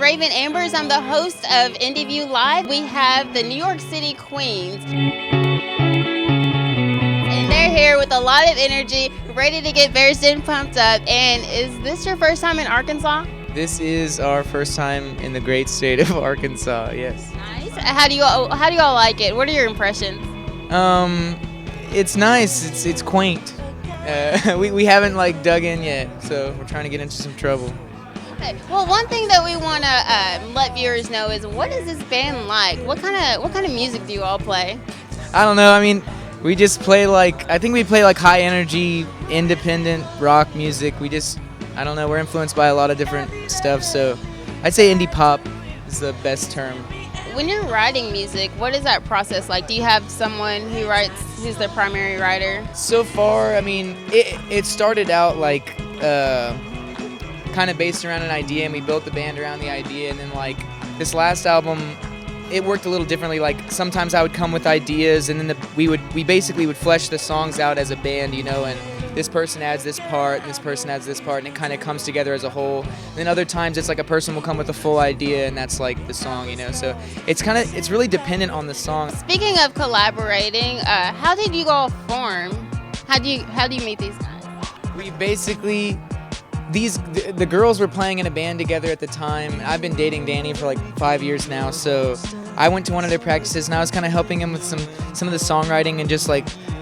Raven Ambers. I'm the host of Indie View Live. We have the New York City Queens. And they're here with a lot of energy, ready to get Barriston pumped up. And is this your first time in Arkansas? This is our first time in the great state of Arkansas, yes. Nice. How do you all like it? What are your impressions? It's nice. It's quaint. We haven't dug in yet, so we're trying to get into some trouble. Okay. Well, one thing that we want to let viewers know is, what is this band like? What kind of music do you all play? I don't know. I mean, we just play I think we play high energy, independent rock music. I don't know. We're influenced by a lot of different stuff, so I'd say indie pop is the best term. When you're writing music, what is that process like? Do you have someone who's the primary writer? So far, I mean, it started out kind of based around an idea, and we built the band around the idea, and then this last album, it worked a little differently. Sometimes I would come with ideas, and then we basically would flesh the songs out as a band, and this person adds this part, and this person adds this part, and it kind of comes together as a whole. And then other times it's a person will come with a full idea, and that's the song, So it's really dependent on the song. Speaking of collaborating, how did you all form? How do you meet these guys? We basically, the girls were playing in a band together at the time. I've been dating Danny for 5 years now, so I went to one of their practices, and I was kind of helping them with some of the songwriting and just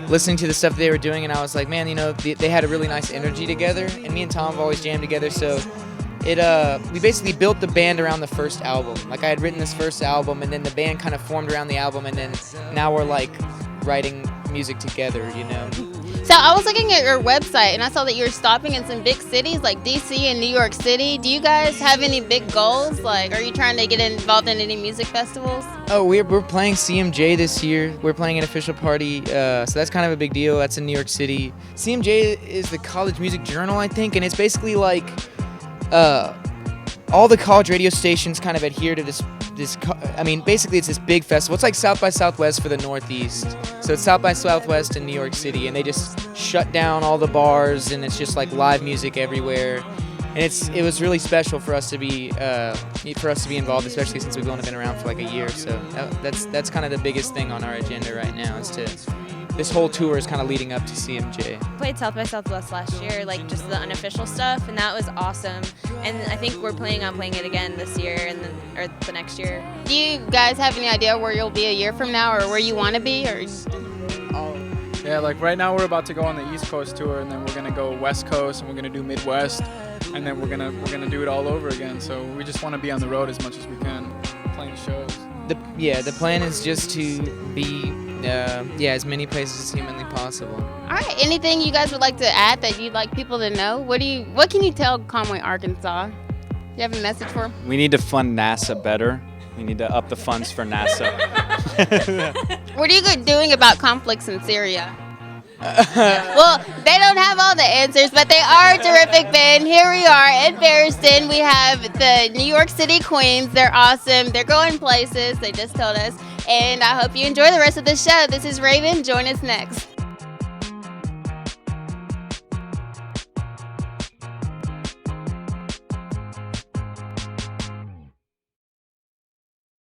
listening to the stuff they were doing, and I was like, man, they had a really nice energy together, and me and Tom have always jammed together, so we basically built the band around the first album. I had written this first album, and then the band kind of formed around the album, and then now we're writing music together, So I was looking at your website, and I saw that you're stopping in some big cities like DC and New York City. Do you guys have any big goals? Are you trying to get involved in any music festivals? Oh, we're playing CMJ this year. We're playing an official party, so that's kind of a big deal. That's in New York City. CMJ is the College Music Journal, I think, and it's basically all the college radio stations kind of adhere to this. Basically it's this big festival. It's like South by Southwest for the Northeast. So it's South by Southwest in New York City, and they just shut down all the bars, and it's just live music everywhere. And it was really special for us to be involved, especially since we've only been around for a year. So that's kind of the biggest thing on our agenda right now. This whole tour is kind of leading up to CMJ. Played South by Southwest last year, just the unofficial stuff, and that was awesome. And I think we're planning on playing it again this year or the next year. Do you guys have any idea where you'll be a year from now, or where you want to be? Or yeah, right now we're about to go on the East Coast tour, and then we're gonna go West Coast, and we're gonna do Midwest, and then we're gonna do it all over again. So we just want to be on the road as much as we can, playing shows. The plan is just to be as many places as humanly possible. All right. Anything you guys would like to add that you'd like people to know? What can you tell Conway, Arkansas? Do you have a message for them? We need to fund NASA better. We need to up the funds for NASA. What are you doing about conflicts in Syria? Well, they don't have all the answers, but they are a terrific band. Here we are at Barriston. We have the New York City Queens. They're awesome. They're going places. They just told us. And I hope you enjoy the rest of the show. This is Raven. Join us next.